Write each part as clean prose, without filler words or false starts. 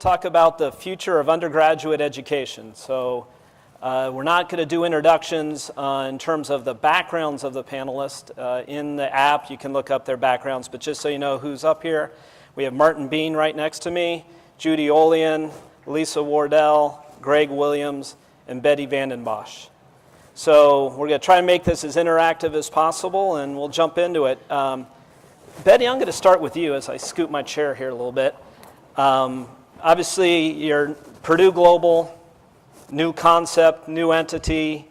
talk about the future of undergraduate education. So we're not going to do introductions in terms of the backgrounds of the panelists. In the app, you can look up their backgrounds, but just so you know who's up here, we have Martin Bean right next to me, Judy Olian, Lisa Wardell, Greg Williams, and Betty Vandenbosch. So we're going to try and make this as interactive as possible, and we'll jump into it. Betty, I'm going to start with you as I scoot my chair here a little bit. Obviously, you're Purdue Global, new concept, new entity.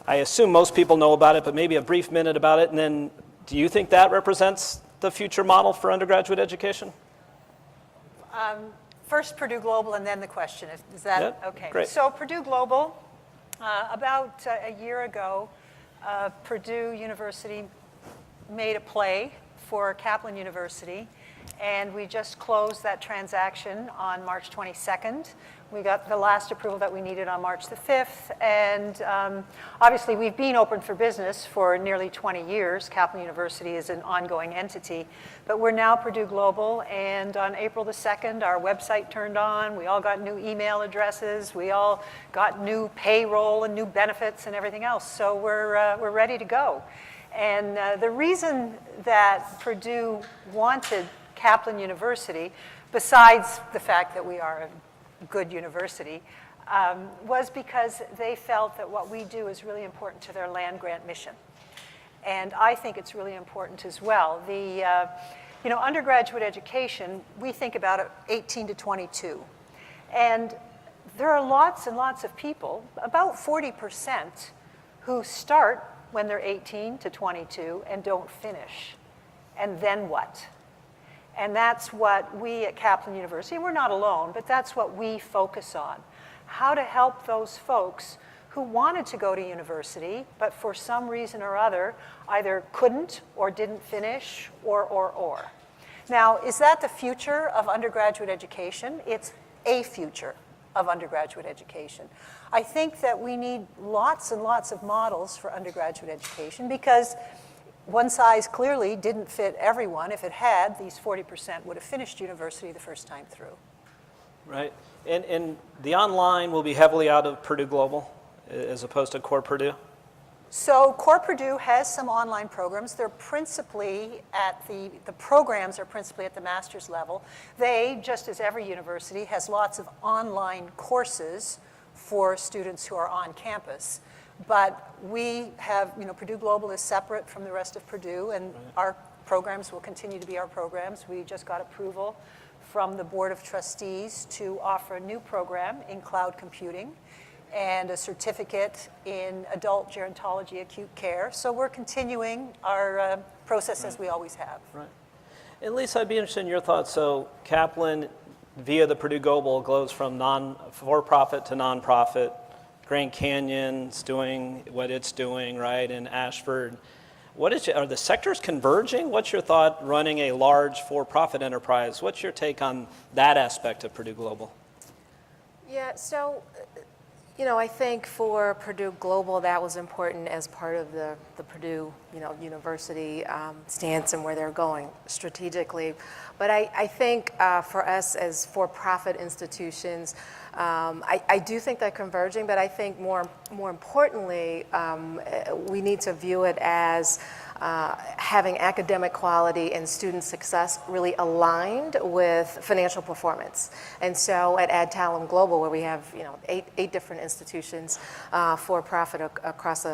I assume most people know about it, but maybe a brief minute about it. And then do you think that represents the future model for undergraduate education? First Purdue Global and then the question. Is that yep, okay? Great. So Purdue Global, about a year ago, Purdue University made a play for Kaplan University, and we just closed that transaction on March 22nd. We got the last approval that we needed on March the 5th, and obviously we've been open for business for nearly 20 years. Kaplan University is an ongoing entity, but we're now Purdue Global, and on April the 2nd, our website turned on. We all got new email addresses. We all got new payroll and new benefits and everything else, so we're ready to go. And the reason that Purdue wanted Kaplan University, besides the fact that we are a good university, was because they felt that what we do is really important to their land-grant mission. And I think it's really important as well. The undergraduate education, we think about it 18 to 22. And there are lots and lots of people, about 40%, who start when they're 18 to 22 and don't finish. And then what? And that's what we at Kaplan University, we're not alone, but that's what we focus on. How to help those folks who wanted to go to university, but for some reason or other, either couldn't or didn't finish or. Now, is that the future of undergraduate education? It's a future of undergraduate education. I think that we need lots and lots of models for undergraduate education because one size clearly didn't fit everyone. If it had, these 40% would have finished university the first time through. Right. And the online will be heavily out of Purdue Global as opposed to core Purdue? So core Purdue has some online programs. They're principally at the programs are principally at the master's level. They, just as every university, has lots of online courses for students who are on campus. But we have, Purdue Global is separate from the rest of Purdue, and our programs will continue to be our programs. We just got approval from the Board of Trustees to offer a new program in cloud computing and a certificate in adult gerontology acute care. So we're continuing our process as we always have. Right. And Lisa, I'd be interested in your thoughts. So Kaplan, via the Purdue Global, goes from for-profit to nonprofit. Grand Canyon's doing what it's doing, right, in Ashford. Are the sectors converging? What's your thought running a large for-profit enterprise? What's your take on that aspect of Purdue Global? Yeah, so I think for Purdue Global, that was important as part of the Purdue, university stance and where they're going strategically. But I think for us as for-profit institutions, I do think they're converging, but I think more importantly, we need to view it as having academic quality and student success really aligned with financial performance. And so at Adtalem Global, where we have eight different institutions for profit across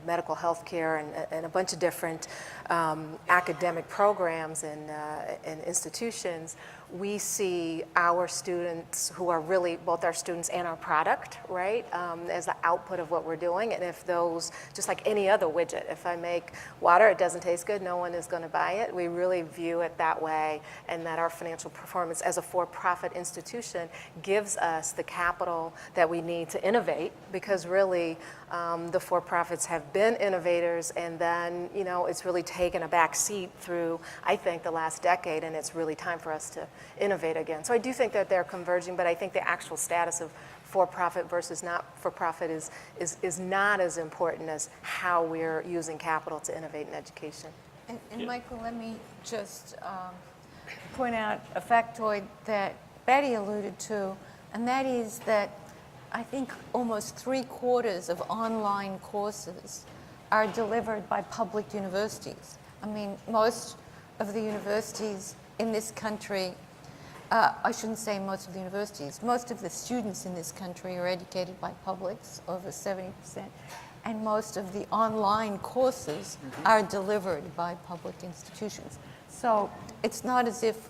medical health care and a bunch of different academic programs and institutions, we see our students who are really both our students and our product, right, as the output of what we're doing. And if those, just like any other widget, if I make water, it doesn't taste good, no one is going to buy it. We really view it that way, and that our financial performance as a for-profit institution gives us the capital that we need to innovate, because really the for-profits have been innovators, and then it's really taken a back seat through, I think, the last decade, and it's really time for us to innovate again. So I do think that they're converging, but I think the actual status of for-profit versus not for-profit is not as important as how we're using capital to innovate in education. And Michael, let me just point out a factoid that Betty alluded to, and that is that I think almost 3/4 of online courses are delivered by public universities. I mean, most of the universities in this country, I shouldn't say most of the universities, most of the students in this country are educated by publics, over 70%, and most of the online courses are delivered by public institutions. So it's not as if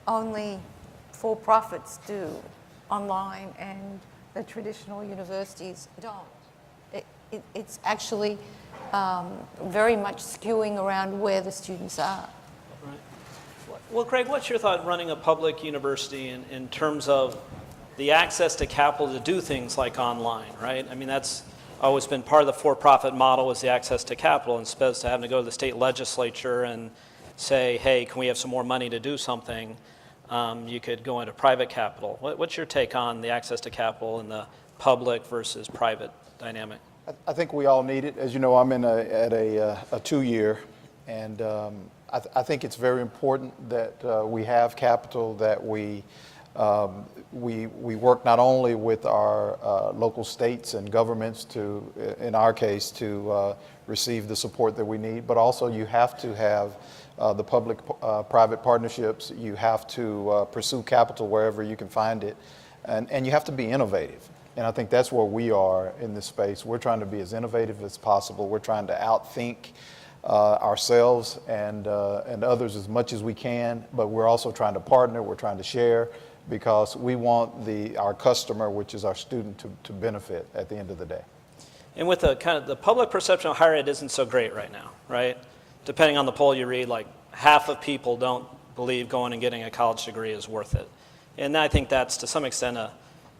only for-profits do online and the traditional universities don't. It's actually very much skewing around where the students are. Right. Well, Craig, what's your thought running a public university in terms of the access to capital to do things like online, right? I mean, that's always been part of the for-profit model, is the access to capital, as opposed to having to go to the state legislature and say, hey, can we have some more money to do something? You could go into private capital. What's your take on the access to capital in the public versus private dynamic? I think we all need it. As you know, I'm at a 2-year, and I think it's very important that we have capital, that we work not only with our local states and governments to, in our case, to receive the support that we need, but also you have to have the public-private partnerships. You have to pursue capital wherever you can find it, and you have to be innovative. And I think that's where we are in this space. We're trying to be as innovative as possible. We're trying to outthink ourselves and others as much as we can, but we're also trying to partner, we're trying to share, because we want our customer, which is our student, to benefit at the end of the day. And with the kind of the public perception of higher ed isn't so great right now, right? Depending on the poll you read, like half of people don't believe going and getting a college degree is worth it. And I think that's to some extent a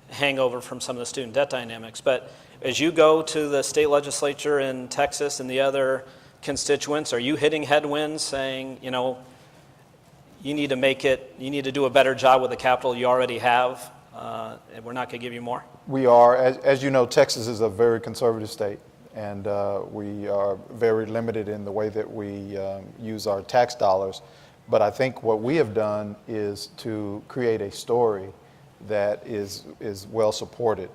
hangover from some of the student debt dynamics. But as you go to the state legislature in Texas and the other constituents, are you hitting headwinds saying, you know, you need to do a better job with the capital you already have, and we're not going to give you more? We are. As you know, Texas is a very conservative state, and we are very limited in the way that we use our tax dollars. But I think what we have done is to create a story that is well supported.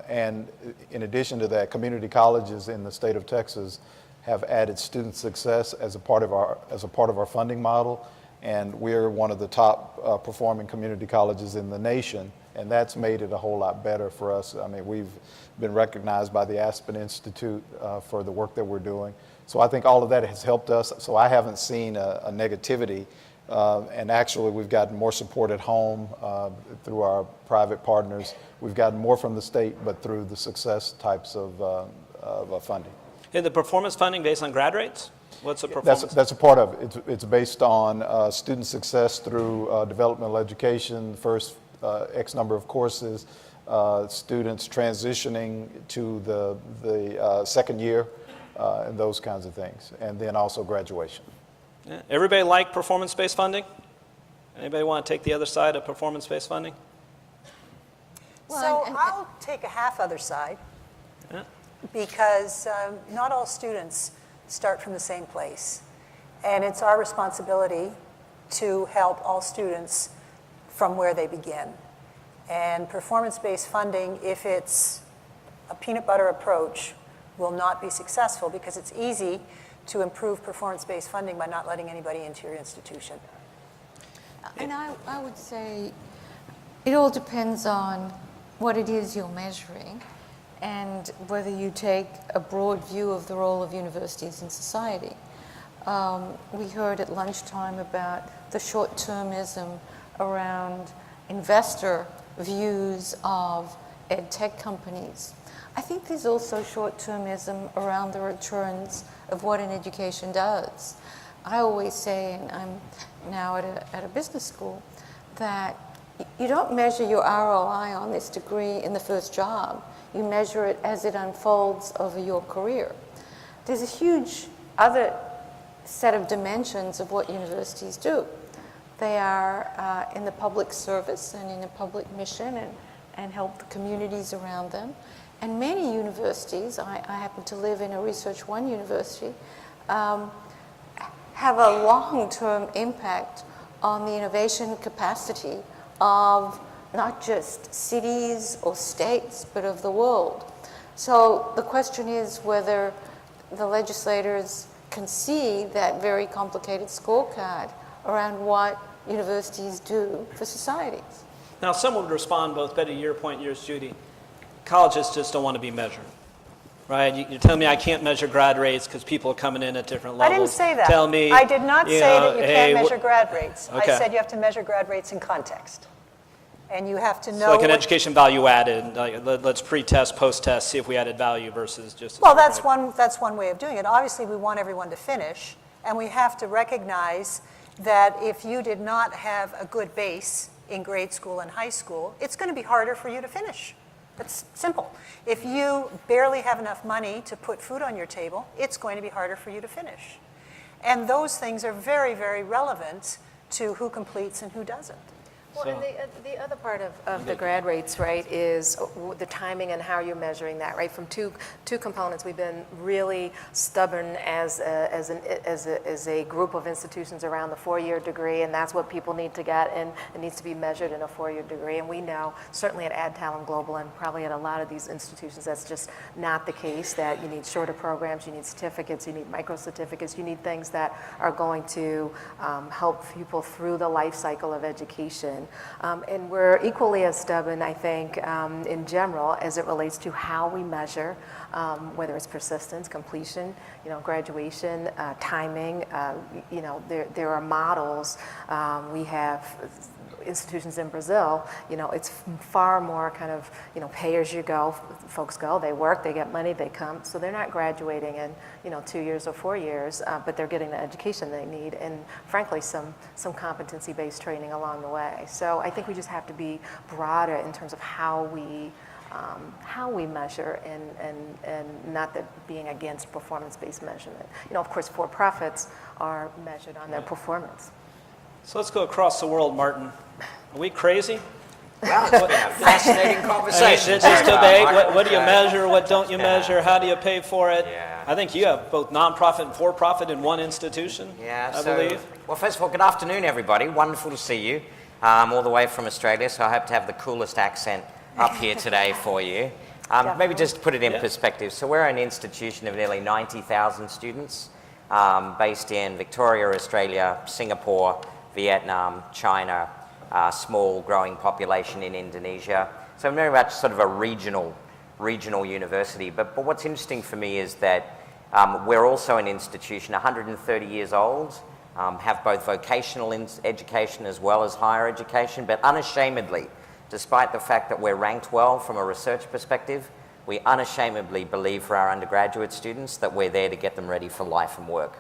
And in addition to that, community colleges in the state of Texas have added student success as a part of our funding model, and we're one of the top performing community colleges in the nation, and that's made it a whole lot better for us. I mean, we've been recognized by the Aspen Institute for the work that we're doing. So I think all of that has helped us. So I haven't seen a negativity. And actually, we've gotten more support at home through our private partners. We've gotten more from the state, but through the success types of funding. And the performance funding based on grad rates? What's the performance? That's a part of it. It's based on student success through developmental education, first X number of courses, students transitioning to the second year, and those kinds of things, and then also graduation. Yeah. Everybody like performance-based funding? Anybody want to take the other side of performance-based funding? So I'll take a half other side, because not all students start from the same place. And it's our responsibility to help all students from where they begin. And performance-based funding, if it's a peanut butter approach, will not be successful, because it's easy to improve performance-based funding by not letting anybody into your institution. And I would say it all depends on what it is you're measuring and whether you take a broad view of the role of universities in society. We heard at lunchtime about the short-termism around investor views of ed tech companies. I think there's also short-termism around the returns of what an education does. I always say, and I'm now at a business school, that you don't measure your ROI on this degree in the first job. You measure it as it unfolds over your career. There's a huge other set of dimensions of what universities do. They are in the public service and in a public mission and help the communities around them. And many universities, I happen to live in a Research One university, have a long-term impact on the innovation capacity of not just cities or states, but of the world. So the question is whether the legislators can see that very complicated scorecard around what universities do for societies. Now, some would respond, both Betty, your point, yours, Judy, colleges just don't want to be measured, right? You're telling me I can't measure grad rates because people are coming in at different I levels. didn't say that. Tell me, I did not say that you hey, can't measure grad rates. Okay. I said you have to measure grad rates in context. And you have to know. So like an what- education value added, let's pre-test, post-test, see if we added value versus just. Well, that's one way of doing it. Obviously, we want everyone to finish, and we have to recognize that if you did not have a good base in grade school and high school, it's going to be harder for you to finish. It's simple. If you barely have enough money to put food on your table, it's going to be harder for you to finish. And those things are very, very relevant to who completes and who doesn't. Well, and the other part of the grad rates, right, is the timing and how you're measuring that, right? From two components, we've been really stubborn as a group of institutions around the four-year degree, and that's what people need to get, and it needs to be measured in a four-year degree. And we know, certainly at Adtalem Global and probably at a lot of these institutions, that's just not the case, that you need shorter programs, you need certificates, you need micro-certificates, you need things that are going to help people through the life cycle of education. And we're equally as stubborn, I think, in general, as it relates to how we measure, whether it's persistence, completion, graduation, timing. There are models. We have institutions in Brazil, it's far more kind of, pay as you go. Folks go, they work, they get money, they come. So they're not graduating in, 2 years or 4 years, but they're getting the education they need and frankly some competency-based training along the way. So I think we just have to be broader in terms of how we measure and not that being against performance-based measurement. Of course, for-profits are measured on their performance. So let's go across the world, Martin. Are we crazy? Well, it's been a fascinating conversation. Just debate, what do you measure, what don't you measure, how do you pay for it? Yeah. I think you have both nonprofit and for-profit in one institution, I believe. Well, first of all, good afternoon, everybody. Wonderful to see you, all the way from Australia, so I hope to have the coolest accent up here today for you. Maybe just to put it in perspective, so we're an institution of nearly 90,000 students based in Victoria, Australia, Singapore, Vietnam, China, small growing population in Indonesia. So very much sort of a regional university. But what's interesting for me is that we're also an institution 130 years old, have both vocational education as well as higher education, but unashamedly, despite the fact that we're ranked well from a research perspective, we unashamedly believe for our undergraduate students that we're there to get them ready for life and work.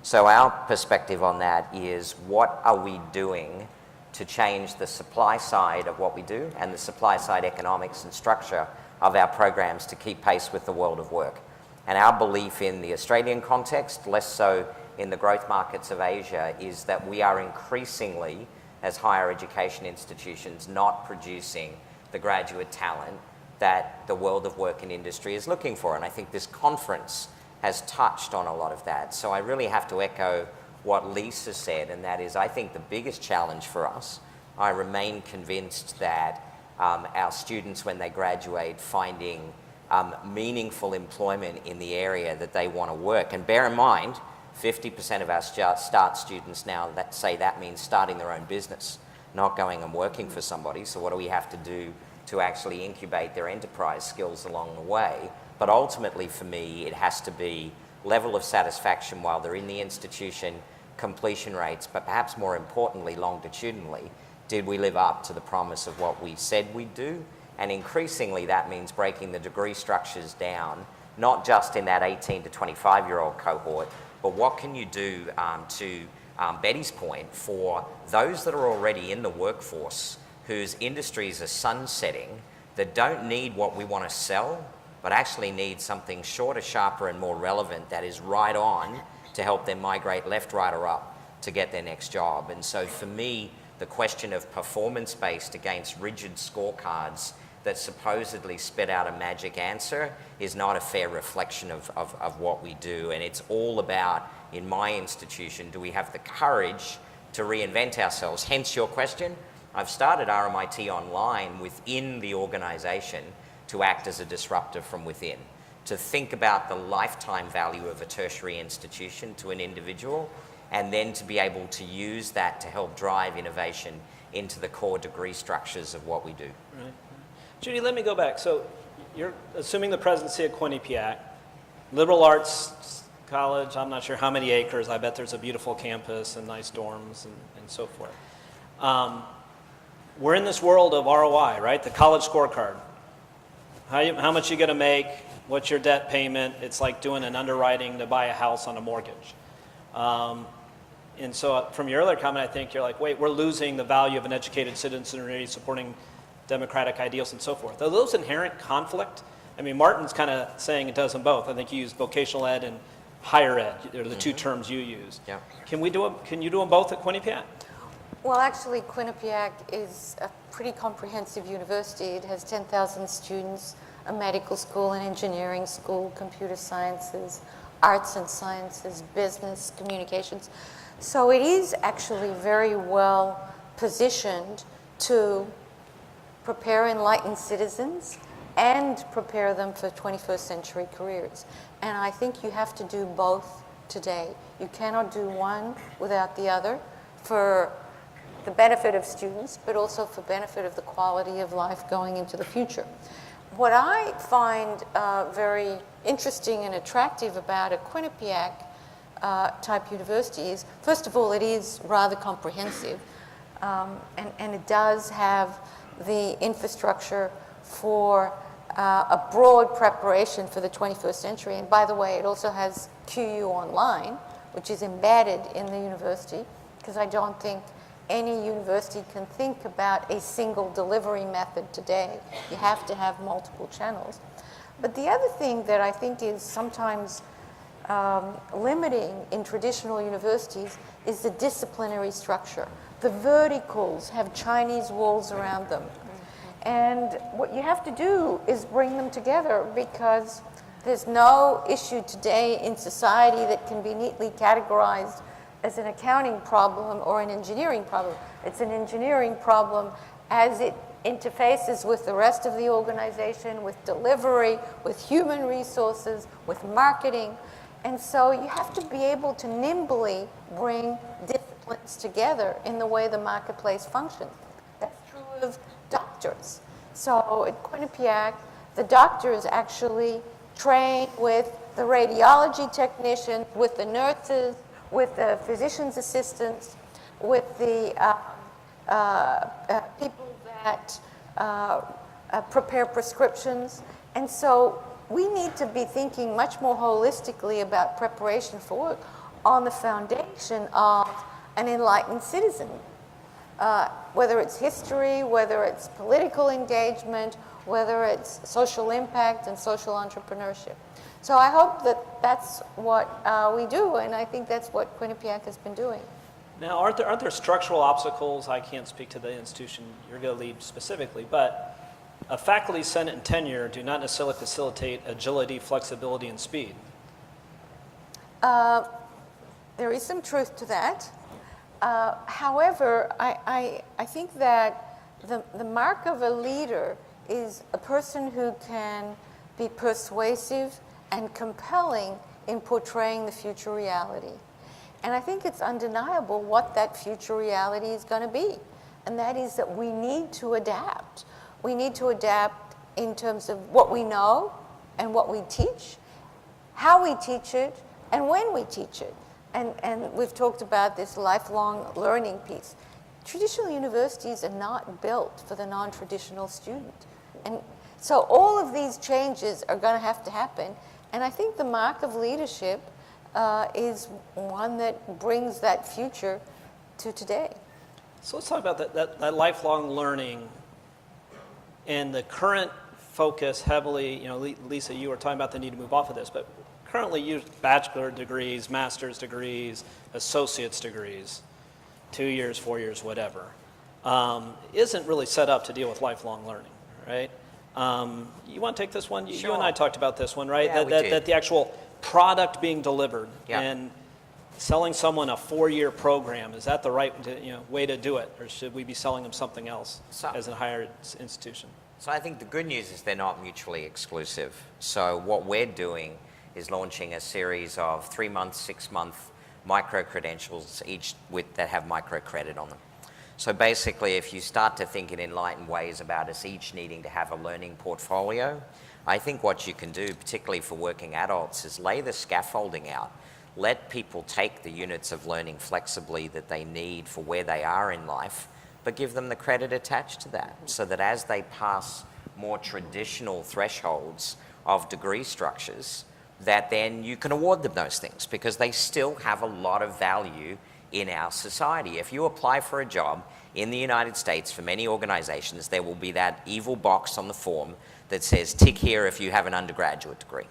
So our perspective on that is, what are we doing to change the supply side of what we do and the supply side economics and structure of our programs to keep pace with the world of work? And our belief in the Australian context, less so in the growth markets of Asia, is that we are increasingly, as higher education institutions, not producing the graduate talent that the world of work and industry is looking for. And I think this conference has touched on a lot of that. So I really have to echo what Lisa said, and that is, I think the biggest challenge for us, I remain convinced that our students, when they graduate, finding meaningful employment in the area that they want to work. And bear in mind, 50% of our start students now that say that means starting their own business, not going and working for somebody. So what do we have to do to actually incubate their enterprise skills along the way? But ultimately, for me, it has to be level of satisfaction while they're in the institution, completion rates, but perhaps more importantly, longitudinally, did we live up to the promise of what we said we'd do? And increasingly, that means breaking the degree structures down, not just in that 18 to 25-year-old cohort, but what can you do to Betty's point, for those that are already in the workforce, whose industries are sunsetting, that don't need what we want to sell, but actually need something shorter, sharper, and more relevant that is right on to help them migrate left, right, or up to get their next job. And so for me, the question of performance-based against rigid scorecards that supposedly spit out a magic answer is not a fair reflection of what we do. And it's all about, in my institution, do we have the courage to reinvent ourselves? Hence your question, I've started RMIT Online within the organization to act as a disruptor from within, to think about the lifetime value of a tertiary institution to an individual, and then to be able to use that to help drive innovation into the core degree structures of what we do. Right. Judy, let me go back. So you're assuming the presidency at Quinnipiac, liberal arts college, I'm not sure how many acres. I bet there's a beautiful campus and nice dorms and so forth. We're in this world of ROI, right? The college scorecard. How much you going to make? What's your debt payment? It's like doing an underwriting to buy a house on a mortgage. And so from your earlier comment, I think you're like, wait, we're losing the value of an educated citizenry supporting democratic ideals and so forth. Are those inherent conflict? I mean, Martin's kind of saying it does them both. I think you use vocational ed and higher ed, are the two terms you use. Yeah. Can you do them both at Quinnipiac? Well, actually, Quinnipiac is a pretty comprehensive university. It has 10,000 students, a medical school, an engineering school, computer sciences, arts and sciences, business, communications. So it is actually very well positioned to prepare enlightened citizens and prepare them for 21st century careers. And I think you have to do both today. You cannot do one without the other for the benefit of students, but also for benefit of the quality of life going into the future. What I find very interesting and attractive about a Quinnipiac type university is, first of all, it is rather comprehensive, and it does have the infrastructure for a broad preparation for the 21st century. And by the way, it also has QU Online, which is embedded in the university, because I don't think any university can think about a single delivery method today. You have to have multiple channels. But the other thing that I think is sometimes limiting in traditional universities is the disciplinary structure. The verticals have Chinese walls around them. And what you have to do is bring them together, because there's no issue today in society that can be neatly categorized as an accounting problem or an engineering problem. It's an engineering problem as it interfaces with the rest of the organization, with delivery, with human resources, with marketing. And so you have to be able to nimbly bring disciplines together in the way the marketplace functions. That's true of doctors. So at Quinnipiac, the doctors actually train with the radiology technicians, with the nurses, with the physician's assistants, with the people that prepare prescriptions. And so we need to be thinking much more holistically about preparation for work on the foundation of an enlightened citizen. Whether it's history, whether it's political engagement, whether it's social impact and social entrepreneurship. So I hope that that's what we do, and I think that's what Quinnipiac has been doing. Now, aren't there structural obstacles? I can't speak to the institution you're going to lead specifically, but a faculty senate and tenure do not necessarily facilitate agility, flexibility, and speed. There is some truth to that. However, I think that the mark of a leader is a person who can be persuasive and compelling in portraying the future reality. And I think it's undeniable what that future reality is going to be. And that is that we need to adapt. We need to adapt in terms of what we know and what we teach, how we teach it, and when we teach it. And we've talked about this lifelong learning piece. Traditional universities are not built for the non-traditional student. And so all of these changes are going to have to happen. And I think the mark of leadership is one that brings that future to today. So let's talk about that lifelong learning and the current focus heavily, Lisa, you were talking about the need to move off of this, but currently use bachelor degrees, master's degrees, associate's degrees, 2 years, 4 years, whatever, isn't really set up to deal with lifelong learning, right? You want to take this one? Sure. You and I talked about this one, right? Yeah, we did. That the actual product being delivered. Yeah. And selling someone a 4-year program, is that the right way to do it? Or should we be selling them something else as a higher institution? So I think the good news is they're not mutually exclusive. So what we're doing is launching a series of 3-month, 6-month micro-credentials, each that have micro-credit on them. So basically, if you start to think in enlightened ways about us each needing to have a learning portfolio, I think what you can do, particularly for working adults, is lay the scaffolding out. Let people take the units of learning flexibly that they need for where they are in life, but give them the credit attached to that, so that as they pass more traditional thresholds of degree structures, that then you can award them those things, because they still have a lot of value in our society. If you apply for a job in the United States, for many organizations, there will be that evil box on the form that says, tick here if you have an undergraduate degree.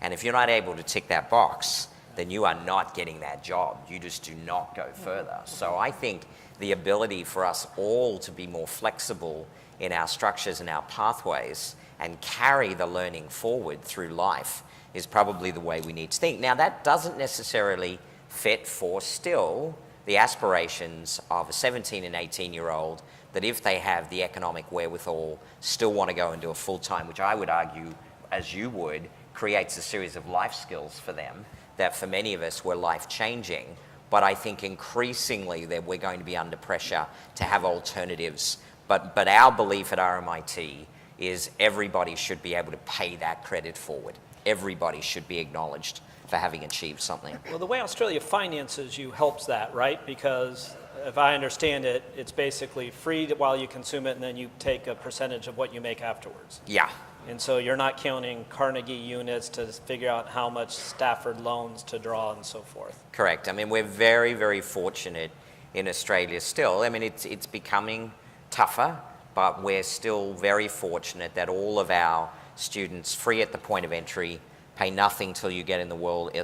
And if you're not able to tick that box, then you are not getting that job. You just do not go further. So I think the ability for us all to be more flexible in our structures and our pathways and carry the learning forward through life is probably the way we need to think. Now, that doesn't necessarily fit for still the aspirations of a 17 and 18-year-old that, if they have the economic wherewithal, still want to go and do a full-time, which I would argue, as you would, creates a series of life skills for them that for many of us were life-changing. But I think increasingly that we're going to be under pressure to have alternatives. But our belief at RMIT is everybody should be able to pay that credit forward. Everybody should be acknowledged for having achieved something. Well, the way Australia finances you helps that, right? Because if I understand it, it's basically free while you consume it, and then you take a percentage of what you make afterwards. Yeah. And so you're not counting Carnegie units to figure out how much Stafford loans to draw and so forth. Correct. I mean, we're very, very fortunate in Australia still. I mean, it's becoming tougher, but we're still very fortunate that all of our students, free at the point of entry, pay nothing till you get in the world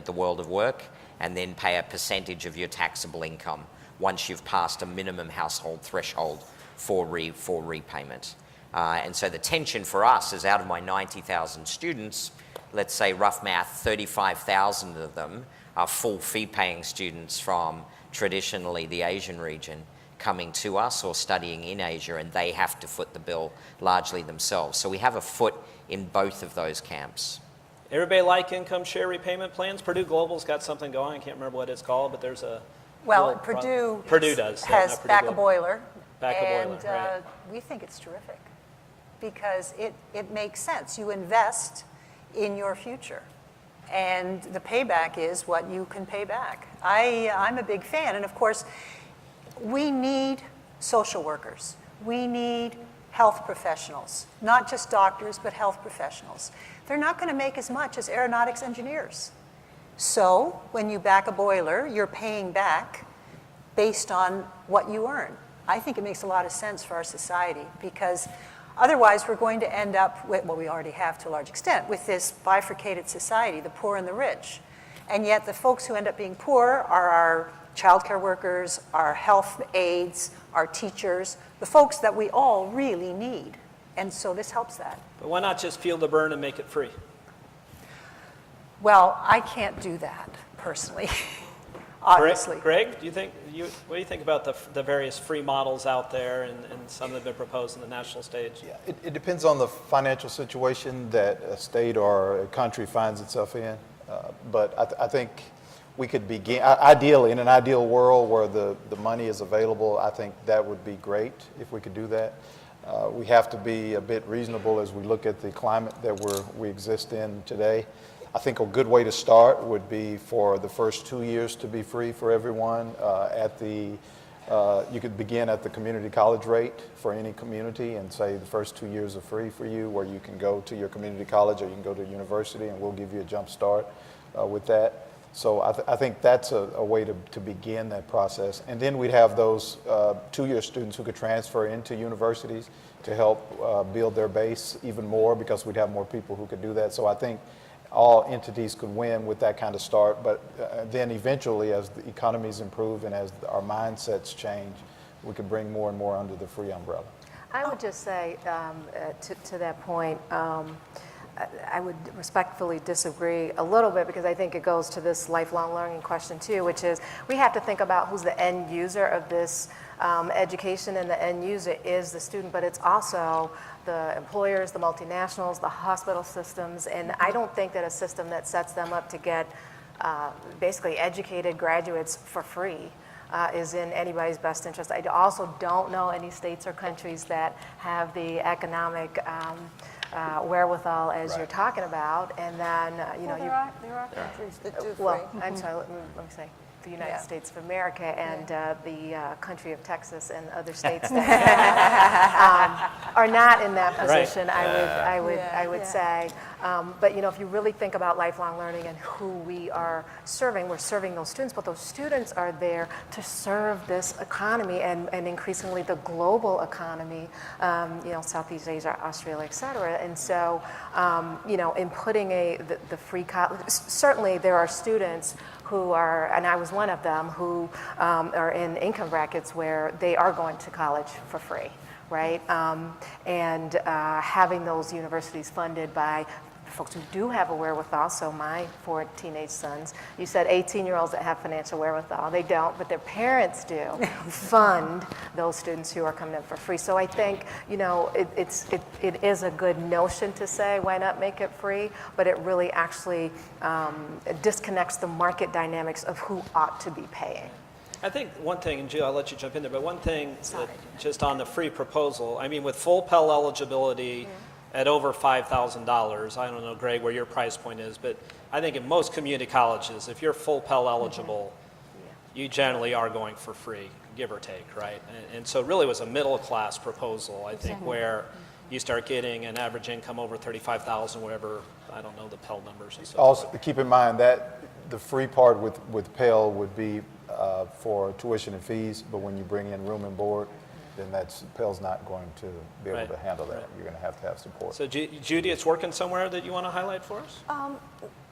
of work, and then pay a percentage of your taxable income once you've passed a minimum household threshold for repayment. And so the tension for us is, out of my 90,000 students, let's say rough math, 35,000 of them are full fee-paying students from traditionally the Asian region coming to us or studying in Asia, and they have to foot the bill largely themselves. So we have a foot in both of those camps. Everybody like income share repayment plans? Purdue Global's got something going. I can't remember what it's called, but there's a... Well, Purdue does. has Purdue back a Global. boiler. Back a and boiler, right. We think it's terrific because it makes sense. You invest in your future, and the payback is what you can pay back. I'm a big fan, and of course, we need social workers. We need health professionals, not just doctors, but health professionals. They're not going to make as much as aeronautics engineers. So when you back a boiler, you're paying back based on what you earn. I think it makes a lot of sense for our society, because otherwise we're going to end up with, well, we already have to a large extent, with this bifurcated society, the poor and the rich. And yet the folks who end up being poor are our childcare workers, our health aides, our teachers, the folks that we all really need. And so this helps that. But why not just feel the burn and make it free? Well, I can't do that personally, obviously. Greg, what do you think about the various free models out there and some that have been proposed on the national stage? Yeah, it depends on the financial situation that a state or a country finds itself in. But I think we could begin, ideally, in an ideal world where the money is available, I think that would be great if we could do that. We have to be a bit reasonable as we look at the climate that we exist in today. I think a good way to start would be for the first 2 years to be free for everyone. You could begin at the community college rate for any community and say the first 2 years are free for you, where you can go to your community college or you can go to university, and we'll give you a jump start with that. So I think that's a way to begin that process. And then we'd have those 2-year students who could transfer into universities to help build their base even more, because we'd have more people who could do that. So I think all entities could win with that kind of start. But then eventually, as the economies improve and as our mindsets change, we could bring more and more under the free umbrella. I would just say, to that point, I would respectfully disagree a little bit, because I think it goes to this lifelong learning question too, which is we have to think about who's the end user of this education, and the end user is the student, but it's also the employers, the multinationals, the hospital systems, and I don't think that a system that sets them up to get basically educated graduates for free is in anybody's best interest. I also don't know any states or countries that have the economic wherewithal as you're talking about, and then you know, there are countries that do free. well, I'm sorry, let me say the United States of America and the country of Texas and other states that are not in that position. I would say. But you know, if you really think about lifelong learning and who we are serving, we're serving those students, but those students are there to serve this economy and increasingly the global economy, you know, Southeast Asia, Australia, et cetera. And so, you know, in putting the free college, certainly there are students who are, and I was one of them, who are in income brackets where they are going to college for free, right? And having those universities funded by folks who do have a wherewithal. So my 4 teenage sons, you said 18-year-olds that have financial wherewithal. They don't, but their parents do fund those students who are coming in for free. So I think, you know, it is a good notion to say, why not make it free? But it really actually disconnects the market dynamics of who ought to be paying. I think one thing, and Jill, I'll let you jump in there, but one thing that, just on the free proposal, I mean, with full Pell eligibility, at over $5,000. I don't know, Greg, where your price point is, but I think in most community colleges, if you're full Pell eligible, you generally are going for free, give or take, right? And so it really was a middle class proposal, I think, where you start getting an average income over $35,000, whatever, I don't know the Pell numbers and so Also, keep in mind that the free part with Pell would be for tuition and fees, but when you bring in room and board, then Pell's not going to be able to handle that. You're going to have support. So Judy, it's working somewhere that you want to highlight for us?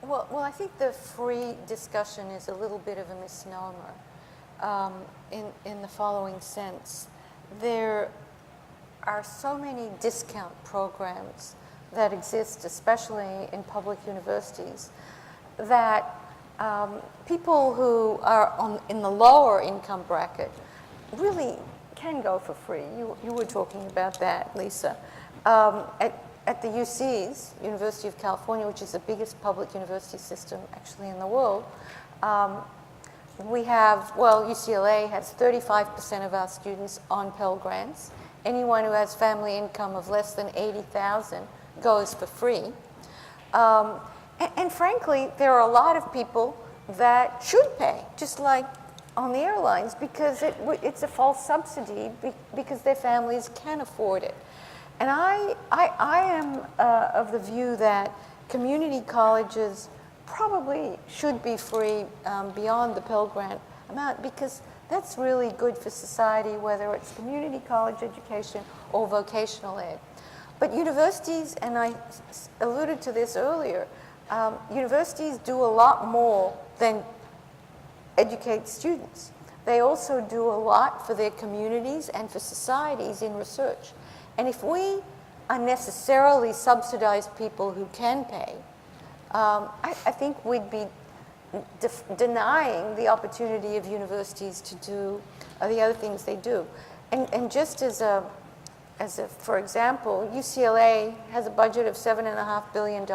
Well, I think the free discussion is a little bit of a misnomer in the following sense. There are so many discount programs that exist, especially in public universities, that people who are in the lower income bracket really can go for free. You were talking about that, Lisa. At the UCs, University of California, which is the biggest public university system actually in the world, we have, well, UCLA has 35% of our students on Pell Grants. Anyone who has family income of less than $80,000 goes for free. And frankly, there are a lot of people that should pay, just like on the airlines, because it's a false subsidy because their families can afford it. And I am of the view that community colleges probably should be free beyond the Pell Grant amount, because that's really good for society, whether it's community college education or vocational ed. But universities, and I alluded to this earlier, universities do a lot more than educate students. They also do a lot for their communities and for societies in research. And if we unnecessarily subsidize people who can pay, I think we'd be denying the opportunity of universities to do the other things they do. And just as a, for example, UCLA has a budget of $7.5 billion.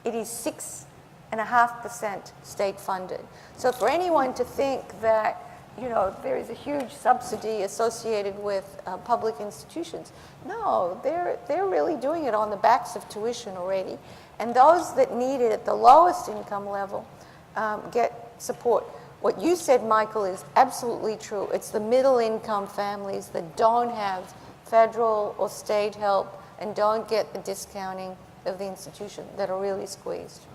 It is 6.5% state funded. So for anyone to think that, you know, there is a huge subsidy associated with public institutions, no, they're really doing it on the backs of tuition already. And those that need it at the lowest income level get support. What you said, Michael, is absolutely true. It's the middle income families that don't have federal or state help and don't get the discounting of the institution that are really squeezed.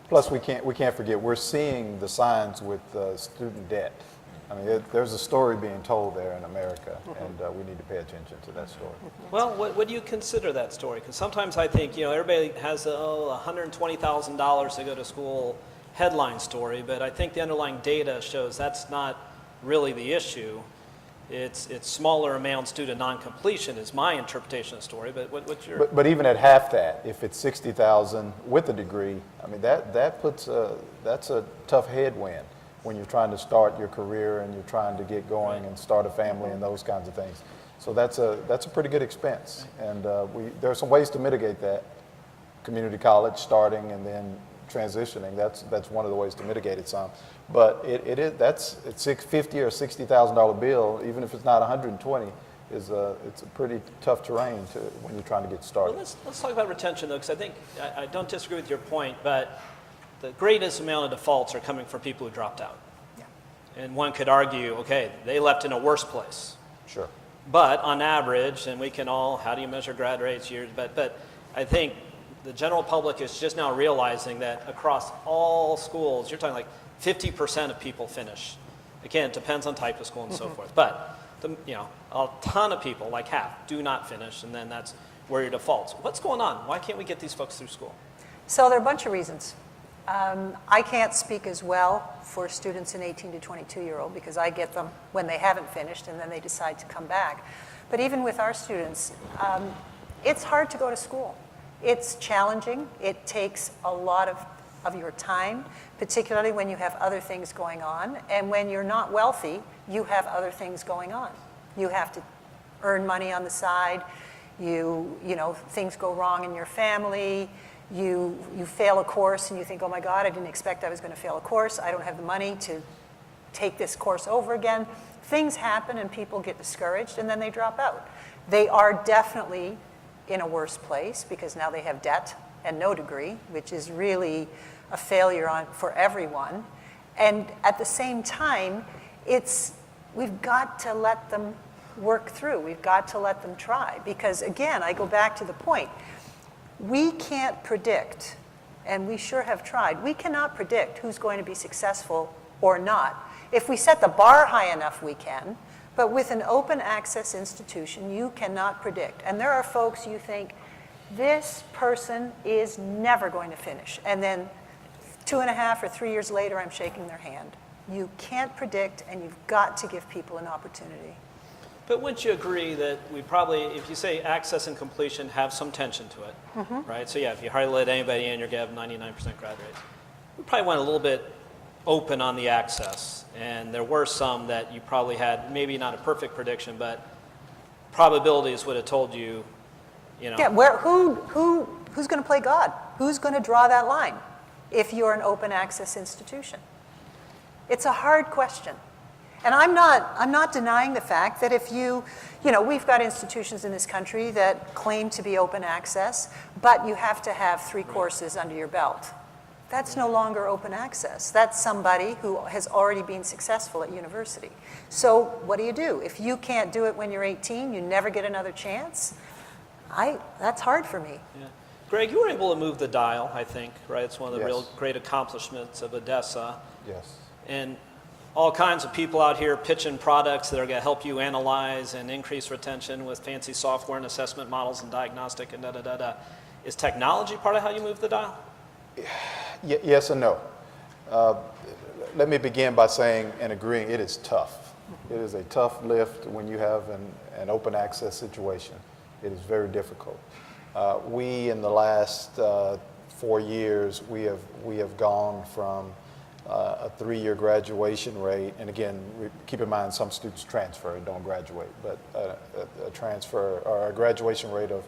Plus, we can't forget, we're seeing the signs with student debt. I mean, there's a story being told there in America, and we need to pay attention to that story. Well, what do you consider that story? Because sometimes I think, you know, everybody has $120,000 to go to school headline story, but I think the underlying data shows that's not really the issue. it's smaller amounts due to non-completion is my interpretation of the story, but what's your? But even at half that, if it's 60,000 with a degree, I mean, that's a tough headwind when you're trying to start your career and you're trying to get going and start a family and those kinds of things. So that's a pretty good expense, and there are some ways to mitigate that. Community college, starting and then transitioning. That's one of the ways to mitigate it some. But it's $50,000 or $60,000 bill, even if it's not 120, it's a pretty tough terrain when you're trying to get started. Well, let's talk about retention though, because I think I don't disagree with your point, but the greatest amount of defaults are coming from people who dropped out. Yeah. And one could argue, okay, they left in a worse place. Sure. But on average, and we can all, how do you measure grad rates, years, but I think the general public is just now realizing that across all schools, you're talking like 50% of people finish. Again, it depends on type of school and so forth. But a ton of people, like half, do not finish, and then that's where your defaults. What's going on? Why can't we get these folks through school? So there are a bunch of reasons. I can't speak as well for students in 18 to 22-year-old because I get them when they haven't finished and then they decide to come back. But even with our students, it's hard to go to school. It's challenging. It takes a lot of your time, particularly when you have other things going on. And when you're not wealthy, you have other things going on. You have to earn money on the side. Things go wrong in your family. You fail a course and you think, oh my God, I didn't expect I was going to fail a course. I don't have the money to take this course over again. Things happen and people get discouraged and then they drop out. They are definitely in a worse place because now they have debt and no degree, which is really a failure for everyone. And at the same time, we've got to let them work through. We've got to let them try. Because again, I go back to the point. We can't predict, and we sure have tried, we cannot predict who's going to be successful or not. If we set the bar high enough, we can. But with an open access institution, you cannot predict. And there are folks you think, this person is never going to finish. And then 2.5 or 3 years later, I'm shaking their hand. You can't predict, and you've got to give people an opportunity. But wouldn't you agree that we probably, if you say access and completion, have some tension to it, right? So yeah, if you hardly let anybody in, you're going to have 99% grad rates. We probably went a little bit open on the access, and there were some that you probably had, maybe not a perfect prediction, but probabilities would have told you, Yeah, who's going to play God? Who's going to draw that line if you're an open access institution? It's a hard question. And I'm not denying the fact that if we've got institutions in this country that claim to be open access, but you have to have 3 courses under your belt. That's no longer open access. That's somebody who has already been successful at university. So what do? If you can't do it when you're 18, you never get another chance? That's hard for me. Yeah. Greg, you were able to move the dial, I think, right? It's one of the Yes. real great accomplishments of Odessa. Yes. And all kinds of people out here pitching products that are going to help you analyze and increase retention with fancy software and assessment models and diagnostic and da-da-da-da. Is technology part of how you move the dial? Yes and no. Let me begin by saying and agreeing it is tough. It is a tough lift when you have an open access situation. It is very difficult. We, in the last 4 years, we have gone from a 3-year graduation rate, and again, keep in mind some students transfer and don't graduate, but a transfer or a graduation rate of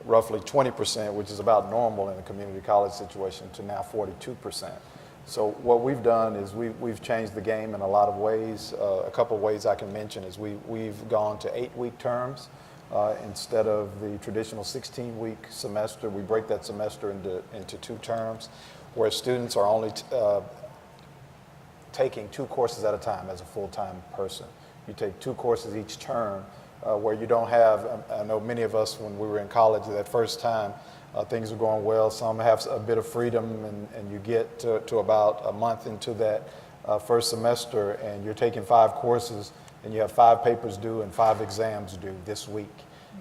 roughly 20%, which is about normal in a community college situation, to now 42%. So what we've done is we've changed the game in a lot of ways. A couple of ways I can mention is we've gone to 8-week terms. Instead of the traditional 16-week semester, we break that semester into 2 terms, where students are only taking 2 courses at a time as a full-time person. You take 2 courses each term, where you don't have, I know many of us when we were in college that first time, things are going well, some have a bit of freedom, and you get to about a month into that first semester, and you're taking 5 courses, and you have 5 papers due and 5 exams due this week.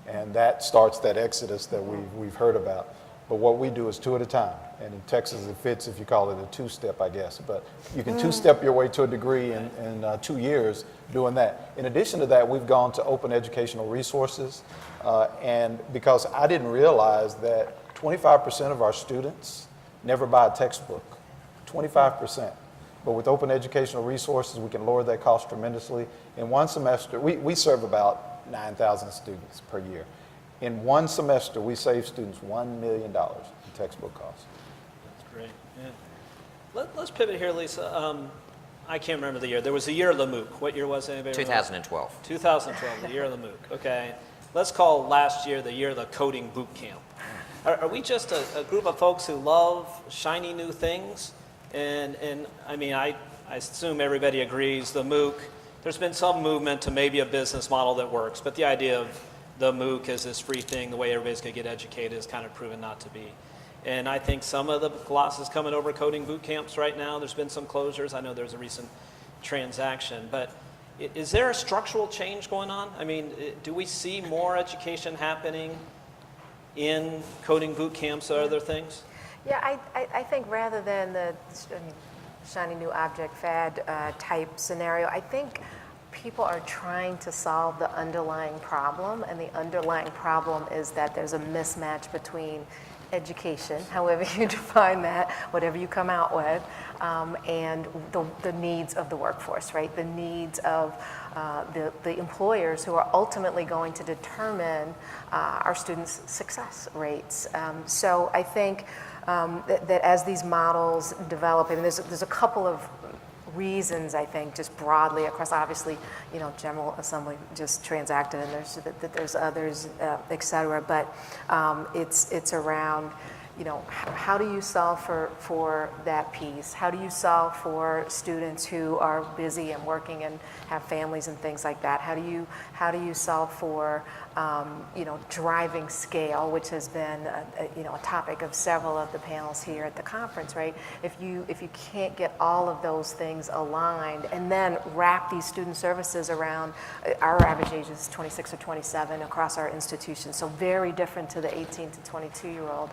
And that starts that exodus that we've heard about. But what we do is 2 at a time. And in Texas, it fits if you call it a two-step, I guess. But you can two-step your way to a degree in 2 years doing that. In addition to that, we've gone to open educational resources. And because I didn't realize that 25% of our students never buy a textbook, 25%. But with open educational resources, we can lower that cost tremendously. In one semester, we serve about 9,000 students per year. In one semester, we save students $1 million in textbook costs. That's great. Yeah. Let's pivot here, Lisa. I can't remember the year. There was the year of the MOOC. What year was it? Anybody 2012. remember? 2012, the year of the MOOC. Okay. Let's call last year the year of the coding boot camp. Are we just a group of folks who love shiny new things? And I mean, I assume everybody agrees the MOOC, there's been some movement to maybe a business model that works, but the idea of the MOOC as this free thing, the way everybody's going to get educated, is kind of proven not to be. And I think some of the classes coming over coding boot camps right now, there's been some closures. I know there's a recent transaction. But is there a structural change going on? I mean, do we see more education happening in coding boot camps or other things? Yeah, I think rather than the shiny new object fad type scenario, I think people are trying to solve the underlying problem, and the underlying problem is that there's a mismatch between education, however you define that, whatever you come out with, and the needs of the workforce, right? The needs of the employers who are ultimately going to determine our students' success rates. So I think that as these models develop, and there's a couple of reasons, I think, just broadly across, obviously, General Assembly just transacted, and there's others, et cetera, but it's around, how do you solve for that piece? How do you solve for students who are busy and working and have families and things like that? How do you solve for driving scale, which has been a topic of several of the panels here at the conference, right? If you can't get all of those things aligned and then wrap these student services around, our average age is 26 or 27 across our institutions, so very different to the 18 to 22-year-old.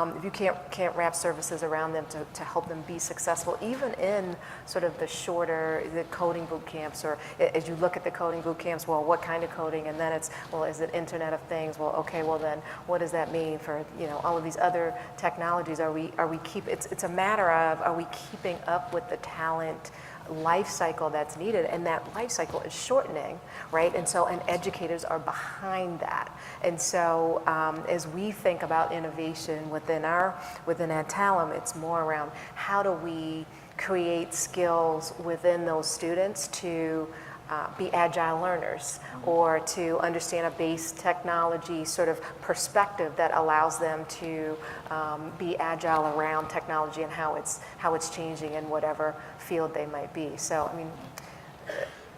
If you can't wrap services around them to help them be successful, even in sort of the coding boot camps, or as you look at the coding boot camps, well, what kind of coding? And then it's, well, is it Internet of Things? Well, okay, well then, what does that mean for all of these other technologies? It's a matter of, are we keeping up with the talent life cycle that's needed? And that life cycle is shortening, right? And educators are behind that. And so as we think about innovation within Adtalem, it's more around how do we create skills within those students to be agile learners, or to understand a base technology sort of perspective that allows them to be agile around technology and how it's changing in whatever field they might be. So, I mean,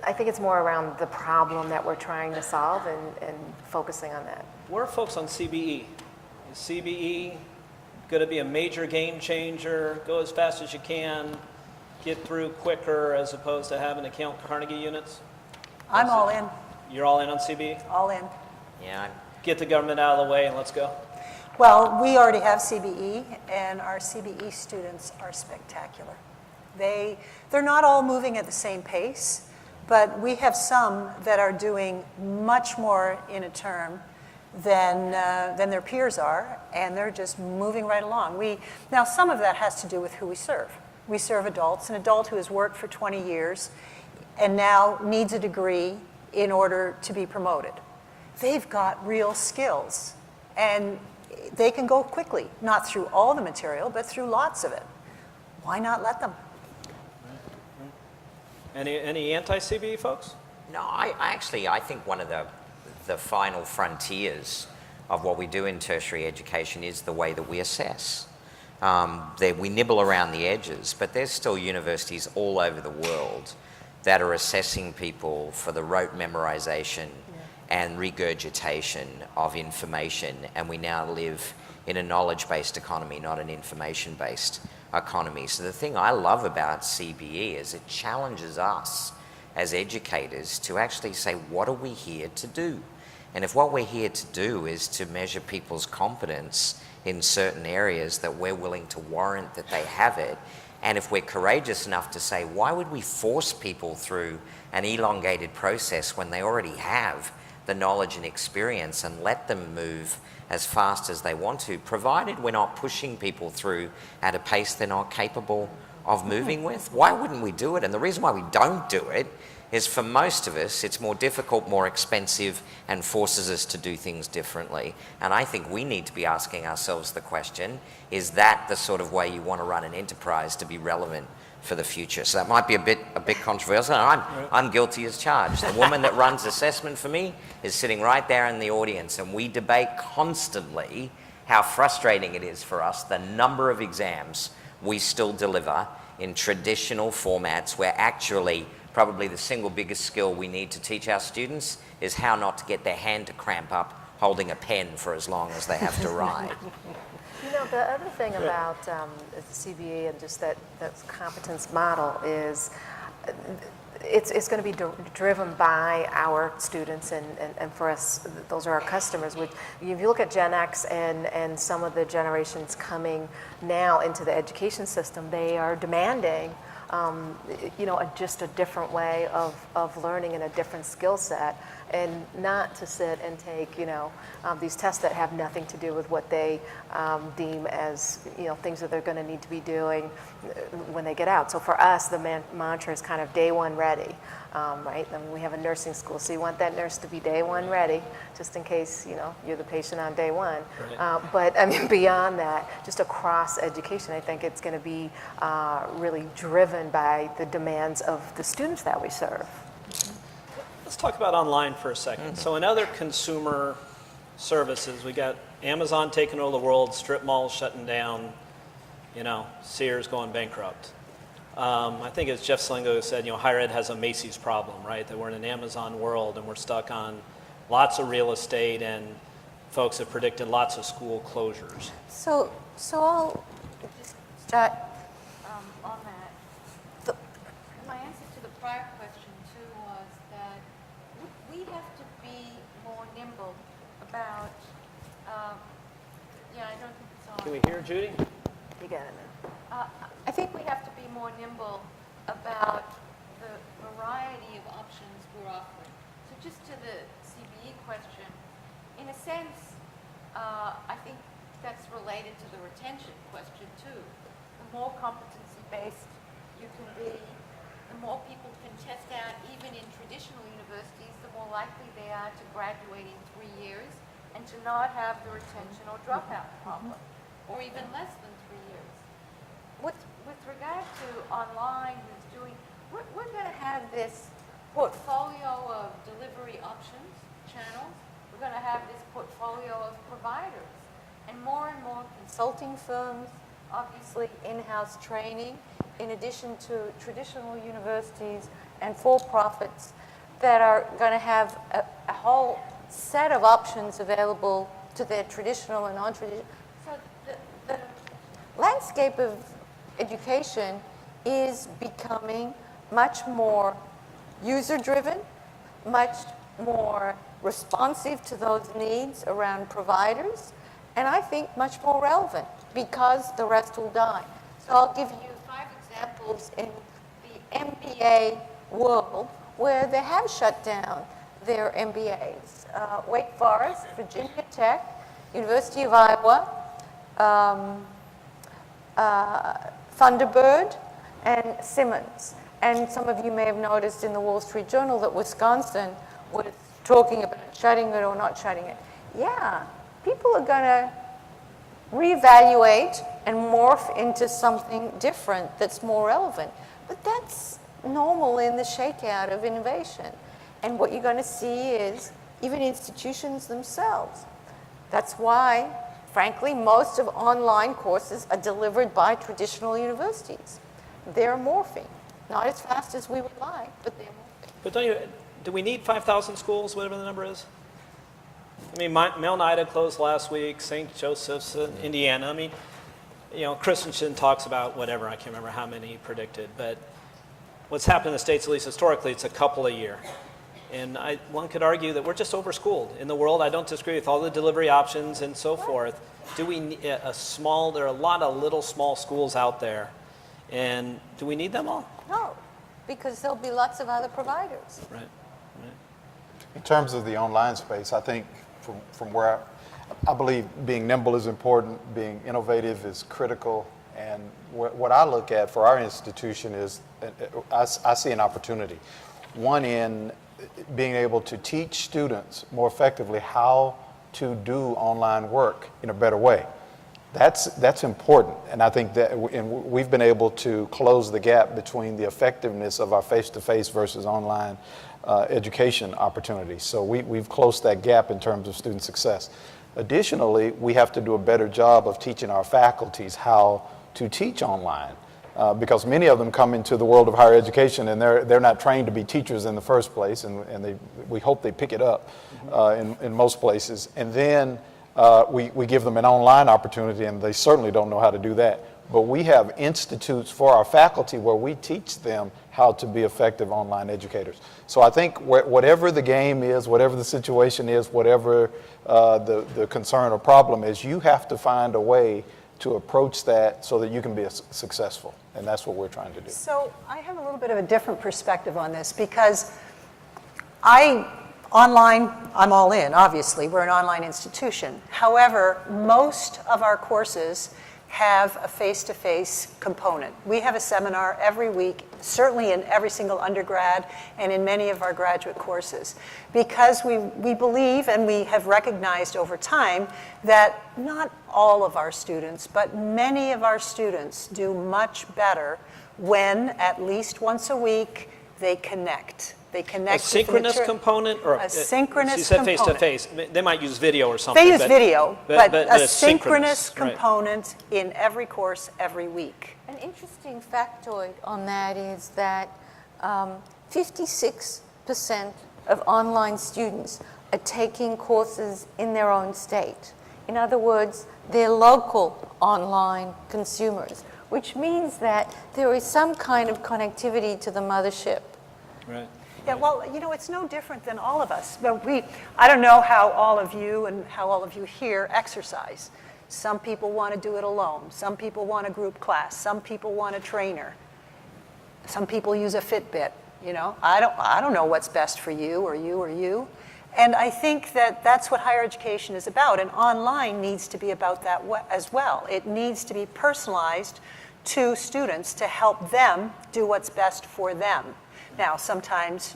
I think it's more around the problem that we're trying to solve and focusing on that. Where are folks on CBE? Is CBE going to be a major game changer? Go as fast as you can, get through quicker, as opposed to having to count Carnegie units? I'm all in. You're all in on CBE? All in. Yeah. Get the government out of the way and let's go. Well, we already have CBE, and our CBE students are spectacular. They're not all moving at the same pace, but we have some that are doing much more in a term than their peers are, and they're just moving right along. Now, some of that has to do with who we serve. We serve adults. An adult who has worked for 20 years and now needs a degree in order to be promoted. They've got real skills, and they can go quickly, not through all the material, but through lots of it. Why not let them? Any anti-CBE folks? No, I think one of the final frontiers of what we do in tertiary education is the way that we assess. We nibble around the edges, but there's still universities all over the world that are assessing people for the rote memorization and regurgitation of information, and we now live in a knowledge-based economy, not an information-based economy. So the thing I love about CBE is it challenges us as educators to actually say, what are we here to do? And if what we're here to do is to measure people's competence in certain areas that we're willing to warrant that they have it. And if we're courageous enough to say, why would we force people through an elongated process when they already have the knowledge and experience, and let them move as fast as they want to, provided we're not pushing people through at a pace they're not capable of moving with? Why wouldn't we do it? And the reason why we don't do it is, for most of us, it's more difficult, more expensive, and forces us to do things differently. And I think we need to be asking ourselves the question, is that the sort of way you want to run an enterprise to be relevant for the future? So that might be a bit controversial. I'm guilty as charged. The woman that runs assessment for me is sitting right there in the audience, and we debate constantly how frustrating it is for us, the number of exams we still deliver in traditional formats, where actually probably the single biggest skill we need to teach our students is how not to get their hand to cramp up holding a pen for as long as they have to write. You know, the other thing about the CBE and just that competence model is it's going to be driven by our students, and for us, those are our customers. If you look at Gen X and some of the generations coming now into the education system, they are demanding just a different way of learning and a different skill set, and not to sit and take, these tests that have nothing to do with what they deem as, things that they're going to need to be doing when they get out. So for us, the mantra is kind of day one ready, right? I mean, we have a nursing school, so you want that nurse to be day one ready, just in case, you're the patient on day one. Right. But I mean, beyond that, just across education, I think it's going to be really driven by the demands of the students that we serve. Let's talk about online for a second. So in other consumer services, we got Amazon taking over the world, strip malls shutting down, Sears going bankrupt. I think it's Jeff Slingo who said, higher ed has a Macy's problem, right? That we're in an Amazon world and we're stuck on lots of real estate, and folks have predicted lots of school closures. So I'll just start on that. My answer to the prior question too was that we have to be more nimble about. I don't think it's on. Can we hear Judy? You got it now. I think we have to be more nimble about the variety of options we're offering. So just to the CBE question, in a sense, I think that's related to the retention question too. The more competency-based you can be, the more people can test out, even in traditional universities, the more likely they are to graduate in 3 years and to not have the retention or dropout problem, or even less than 3 years. With regard to online, we're going to have this portfolio of delivery options, channels. We're going to have this portfolio of providers, and more consulting firms, obviously in-house training, in addition to traditional universities and for-profits that are going to have a whole set of options available to their traditional and non-traditional. So the landscape of education is becoming much more user-driven, much more responsive to those needs around providers, and I think much more relevant, because the rest will die. So I'll give you 5 examples in the MBA world where they have shut down their MBAs. Wake Forest, Virginia Tech, University of Iowa, Thunderbird, and Simmons. And some of you may have noticed in the Wall Street Journal that Wisconsin was talking about shutting it or not shutting it. Yeah, people are going to reevaluate and morph into something different that's more relevant. But that's normal in the shakeout of innovation. And what you're going to see is even institutions themselves. That's why, frankly, most of online courses are delivered by traditional universities. They're morphing. Not as fast as we would like, but they're morphing. But do we need 5,000 schools, whatever the number is? I mean, Mount Ida closed last week, St. Joseph's, Indiana. I mean, Christensen talks about whatever, I can't remember how many he predicted, but what's happened in the States, at least historically, it's a couple a year. And one could argue that we're just overschooled in the world. I don't disagree with all the delivery options and so forth. Do we need there are a lot of little small schools out there, and do we need them all? No, because there'll be lots of other providers. Right. In terms of the online space, I think from where I believe being nimble is important, being innovative is critical, and what I look at for our institution is I see an opportunity. One in being able to teach students more effectively how to do online work in a better way. That's important, and I think that we've been able to close the gap between the effectiveness of our face-to-face versus online education opportunities. So we've closed that gap in terms of student success. Additionally, we have to do a better job of teaching our faculties how to teach online. Because many of them come into the world of higher education and they're not trained to be teachers in the first place, and we hope they pick it up in most places. And then we give them an online opportunity, and they certainly don't know how to do that. But we have institutes for our faculty where we teach them how to be effective online educators. So I think whatever the game is, whatever the situation is, whatever the concern or problem is, you have to find a way to approach that so that you can be successful. And that's what we're trying to do. So I have a little bit of a different perspective on this because I'm all in, obviously. We're an online institution. However, most of our courses have a face-to-face component. We have a seminar every week, certainly in every single undergrad and in many of our graduate courses, because we believe and we have recognized over time that not all of our students, but many of our students do much better when at least once a week they connect. They connect. A synchronous component, or a synchronous you said component. face to face. They might use video or something. They use video, but a it's synchronous right. component in every course every week. An interesting factoid on that is that 56% of online students are taking courses in their own state. In other words, they're local online consumers, which means that there is some kind of connectivity to the mothership. Right. Yeah, well, it's no different than all of us. But I don't know how all of you and how all of you here exercise. Some people want to do it alone. Some people want a group class. Some people want a trainer. Some people use a Fitbit. I don't know what's best for you or you or you. And I think that that's what higher education is about. And online needs to be about that as well. It needs to be personalized to students to help them do what's best for them. Now, sometimes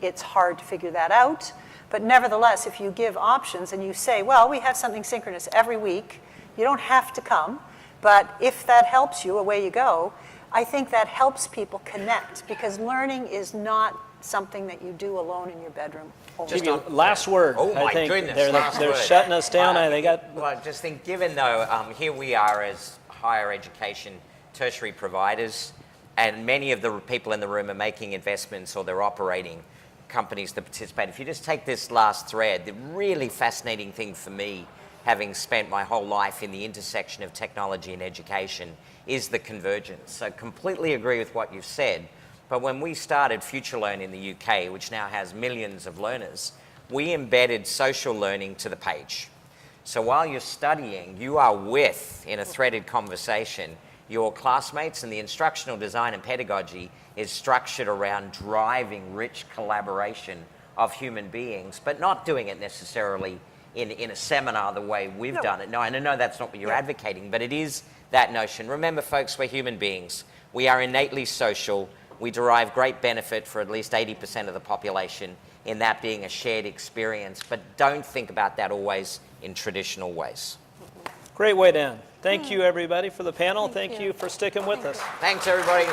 it's hard to figure that out, but nevertheless, if you give options and you say, well, we have something synchronous every week, you don't have to come, but if that helps you, away you go, I think that helps people connect, because learning is not something that you do alone in your bedroom. Just last word. Oh my goodness, last they're word. shutting us down. Well, just think, given though, here we are as higher education tertiary providers, and many of the people in the room are making investments or they're operating companies that participate. If you just take this last thread, the really fascinating thing for me, having spent my whole life in the intersection of technology and education, is the convergence. So completely agree with what you've said. But when we started FutureLearn in the UK, which now has millions of learners, we embedded social learning to the page. So while you're studying, you are in a threaded conversation, your classmates, and the instructional design and pedagogy is structured around driving rich collaboration of human beings, but not doing it necessarily in a seminar the way we've done it. No, I know that's not what you're advocating, but it is that notion. Remember, folks, we're human beings. We are innately social. We derive great benefit for at least 80% of the population in that being a shared experience, but don't think about that always in traditional ways. Great way to end. Thank you, everybody, for the panel. Thank you for sticking with us. Thanks, everybody.